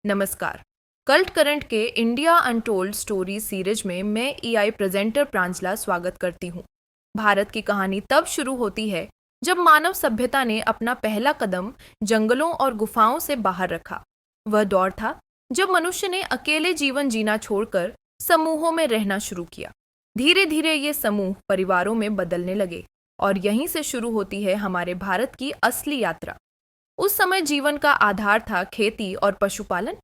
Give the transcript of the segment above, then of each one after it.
नमस्कार। Cult current के India untold story series में मैं ईआई प्रेजेंटर प्रांजला स्वागत करती हूँ। भारत की कहानी तब शुरू होती है जब मानव सभ्यता ने अपना पहला कदम जंगलों और गुफाओं से बाहर रखा। वह दौर था जब मनुष्य ने अकेले जीवन जीना छोड़कर समूहों में रहना शुरू किया। धीरे धीरे ये समूह परिवारों में बदलने लगे और यहीं से शुरू होती है हमारे भारत की असली यात्रा। उस समय जीवन का आधार था खेती और पशुपालन।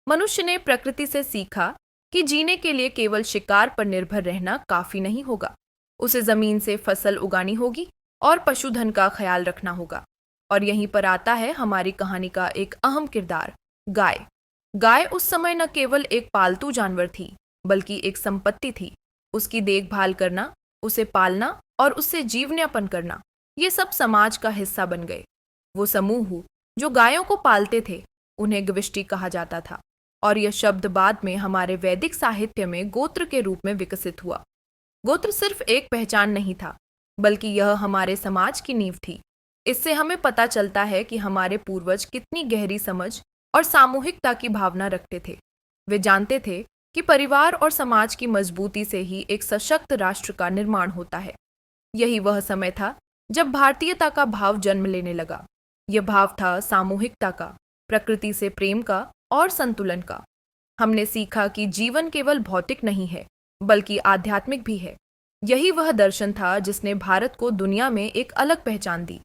मनुष्य ने प्रकृति से सीखा कि जीने के लिए केवल शिकार पर निर्भर रहना काफी नहीं होगा। उसे जमीन से फसल उगानी होगी और पशुधन का ख्याल रखना होगा। और यहीं पर आता है हमारी कहानी का एक अहम किरदार, गाय। गाय उस समय न केवल एक पालतू जानवर थी, बल्कि एक संपत्ति थी। उसकी देखभाल करना, उसे पालना और उससे जीवनयापन करना, ये सब समाज का हिस्सा बन गए। वो समूह जो गायों को पालते थे उन्हें गविष्टि कहा जाता था, और यह शब्द बाद में हमारे वैदिक साहित्य में गोत्र के रूप में विकसित हुआ। गोत्र सिर्फ एक पहचान नहीं था, बल्कि यह हमारे समाज की नींव थी। इससे हमें पता चलता है कि हमारे पूर्वज कितनी गहरी समझ और सामूहिकता की भावना रखते थे। वे जानते थे कि परिवार और समाज की मजबूती से ही एक सशक्त राष्ट्र का निर्माण होता है। यही वह समय था जब भारतीयता का भाव जन्म लेने लगा। यह भाव था सामूहिकता का, प्रकृति से प्रेम का और संतुलन का। हमने सीखा कि जीवन केवल भौतिक नहीं है, बल्कि आध्यात्मिक भी है। यही वह दर्शन था जिसने भारत को दुनिया में एक अलग पहचान दी।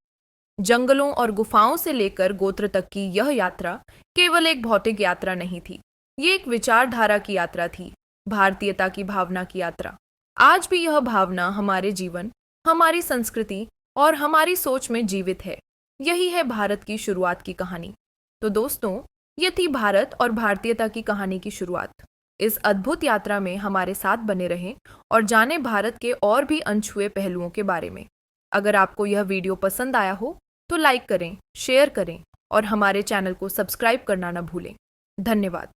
जंगलों और गुफाओं से लेकर गोत्र तक की यह यात्रा केवल एक भौतिक यात्रा नहीं थी, ये एक विचारधारा की यात्रा थी, भारतीयता की भावना की यात्रा। आज भी यह भावना हमारे जीवन, हमारी संस्कृति और हमारी सोच में जीवित है। यही है भारत की शुरुआत की कहानी। तो दोस्तों, ये थी भारत और भारतीयता की कहानी की शुरुआत। इस अद्भुत यात्रा में हमारे साथ बने रहें और जानें भारत के और भी अनछुए पहलुओं के बारे में। अगर आपको यह वीडियो पसंद आया हो तो लाइक करें, शेयर करें और हमारे चैनल को सब्सक्राइब करना न भूलें। धन्यवाद।